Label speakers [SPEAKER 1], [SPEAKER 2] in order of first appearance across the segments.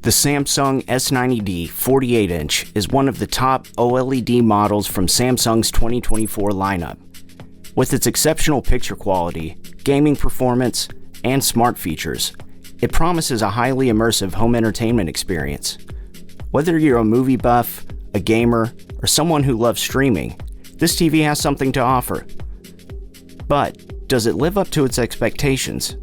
[SPEAKER 1] The Samsung S90D 48-inch is one of the top OLED models from Samsung's 2024 lineup. With its exceptional picture quality, gaming performance, and smart features, it promises a highly immersive home entertainment experience. Whether you're a movie buff, a gamer, or someone who loves streaming, this TV has something to offer. But does it live up to its expectations?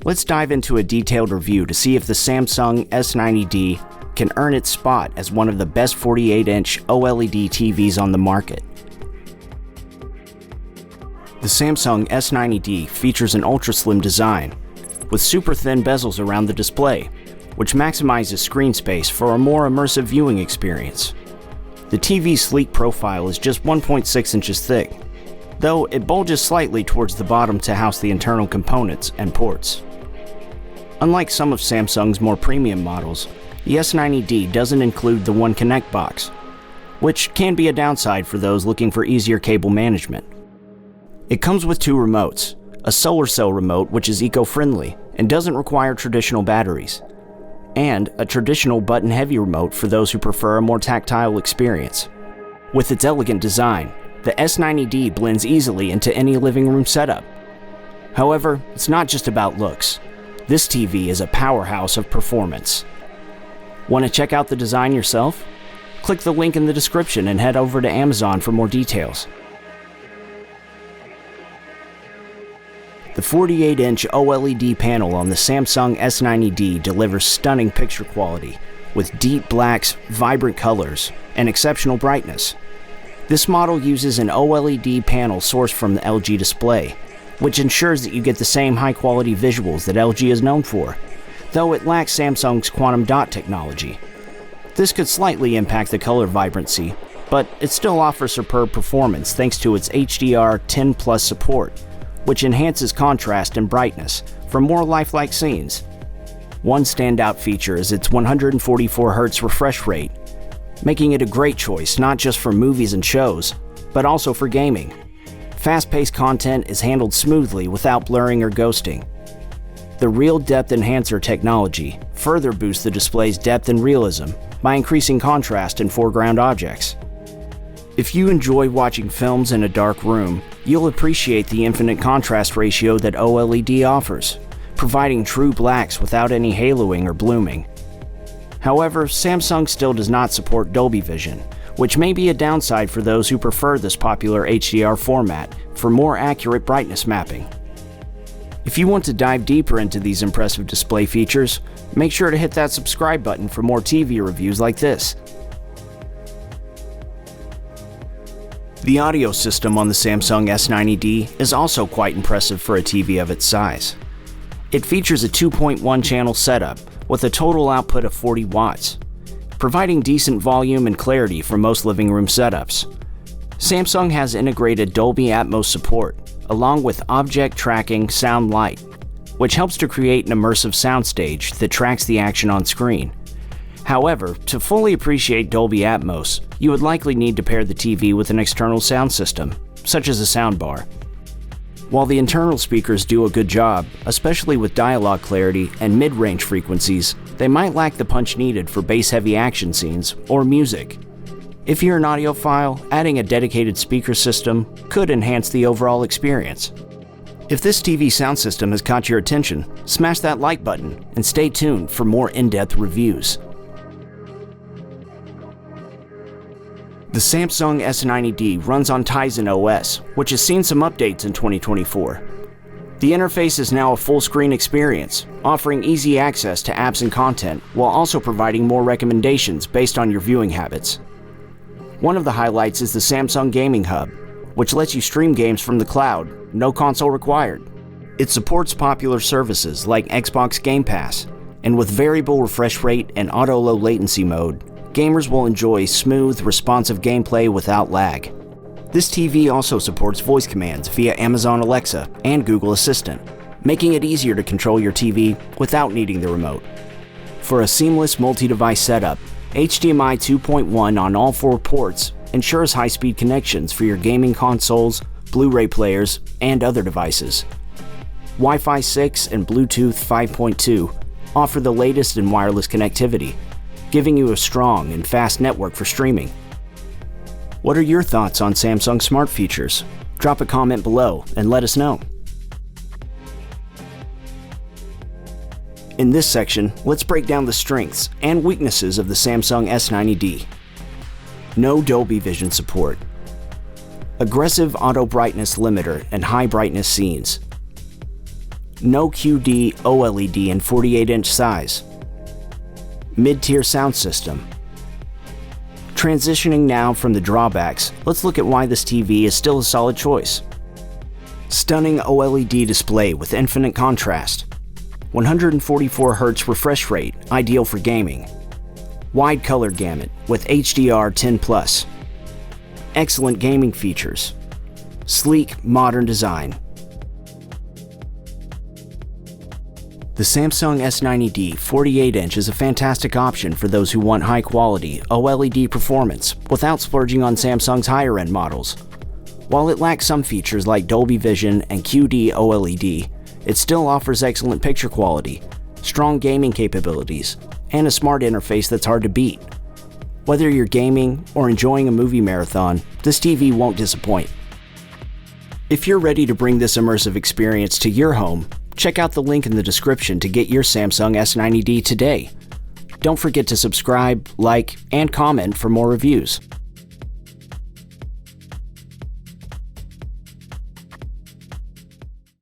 [SPEAKER 1] Let's dive into a detailed review to see if the Samsung S90D can earn its spot as one of the best 48-inch OLED TVs on the market. The Samsung S90D features an ultra-slim design, with super thin bezels around the display, which maximizes screen space for a more immersive viewing experience. The TV's sleek profile is just 1.6 inches thick, though it bulges slightly towards the bottom to house the internal components and ports. Unlike some of Samsung's more premium models, the S90D doesn't include the One Connect box, which can be a downside for those looking for easier cable management. It comes with two remotes, a solar cell remote which is eco-friendly and doesn't require traditional batteries, and a traditional button-heavy remote for those who prefer a more tactile experience. With its elegant design, the S90D blends easily into any living room setup. However, it's not just about looks. This TV is a powerhouse of performance. Want to check out the design yourself? Click the link in the description and head over to Amazon for more details. The 48-inch OLED panel on the Samsung S90D delivers stunning picture quality with deep blacks, vibrant colors, and exceptional brightness. This model uses an OLED panel sourced from the LG display, which ensures that you get the same high-quality visuals that LG is known for, though it lacks Samsung's quantum dot technology. This could slightly impact the color vibrancy, but it still offers superb performance thanks to its HDR10+ support, which enhances contrast and brightness for more lifelike scenes. One standout feature is its 144Hz refresh rate, making it a great choice not just for movies and shows, but also for gaming. Fast-paced content is handled smoothly without blurring or ghosting. The Real Depth Enhancer technology further boosts the display's depth and realism by increasing contrast in foreground objects. If you enjoy watching films in a dark room, you'll appreciate the infinite contrast ratio that OLED offers, providing true blacks without any haloing or blooming. However, Samsung still does not support Dolby Vision, which may be a downside for those who prefer this popular HDR format for more accurate brightness mapping. If you want to dive deeper into these impressive display features, make sure to hit that subscribe button for more TV reviews like this. The audio system on the Samsung S90D is also quite impressive for a TV of its size. It features a 2.1 channel setup with a total output of 40 watts, providing decent volume and clarity for most living room setups. Samsung has integrated Dolby Atmos support, along with object tracking sound light, which helps to create an immersive soundstage that tracks the action on screen. However, to fully appreciate Dolby Atmos, you would likely need to pair the TV with an external sound system, such as a soundbar. While the internal speakers do a good job, especially with dialogue clarity and mid-range frequencies, they might lack the punch needed for bass-heavy action scenes or music. If you're an audiophile, adding a dedicated speaker system could enhance the overall experience. If this TV sound system has caught your attention, smash that like button and stay tuned for more in-depth reviews. The Samsung S90D runs on Tizen OS, which has seen some updates in 2024. The interface is now a full-screen experience, offering easy access to apps and content while also providing more recommendations based on your viewing habits. One of the highlights is the Samsung Gaming Hub, which lets you stream games from the cloud, no console required. It supports popular services like Xbox Game Pass, and with variable refresh rate and auto low latency mode, gamers will enjoy smooth, responsive gameplay without lag. This TV also supports voice commands via Amazon Alexa and Google Assistant, making it easier to control your TV without needing the remote. For a seamless multi-device setup, HDMI 2.1 on all 4 ports ensures high-speed connections for your gaming consoles, Blu-ray players, and other devices. Wi-Fi 6 and Bluetooth 5.2 offer the latest in wireless connectivity, giving you a strong and fast network for streaming. What are your thoughts on Samsung smart features? Drop a comment below and let us know. In this section, let's break down the strengths and weaknesses of the Samsung S90D. No Dolby Vision support. Aggressive auto brightness limiter and high brightness scenes. No QD OLED in 48-inch size. Mid-tier sound system. Transitioning now from the drawbacks, let's look at why this TV is still a solid choice. Stunning OLED display with infinite contrast. 144Hz refresh rate, ideal for gaming. Wide color gamut with HDR10+. Excellent gaming features. Sleek, modern design. The Samsung S90D 48-inch is a fantastic option for those who want high-quality OLED performance without splurging on Samsung's higher-end models. While it lacks some features like Dolby Vision and QD OLED, it still offers excellent picture quality, strong gaming capabilities, and a smart interface that's hard to beat. Whether you're gaming or enjoying a movie marathon, this TV won't disappoint. If you're ready to bring this immersive experience to your home, check out the link in the description to get your Samsung S90D today. Don't forget to subscribe, like, and comment for more reviews.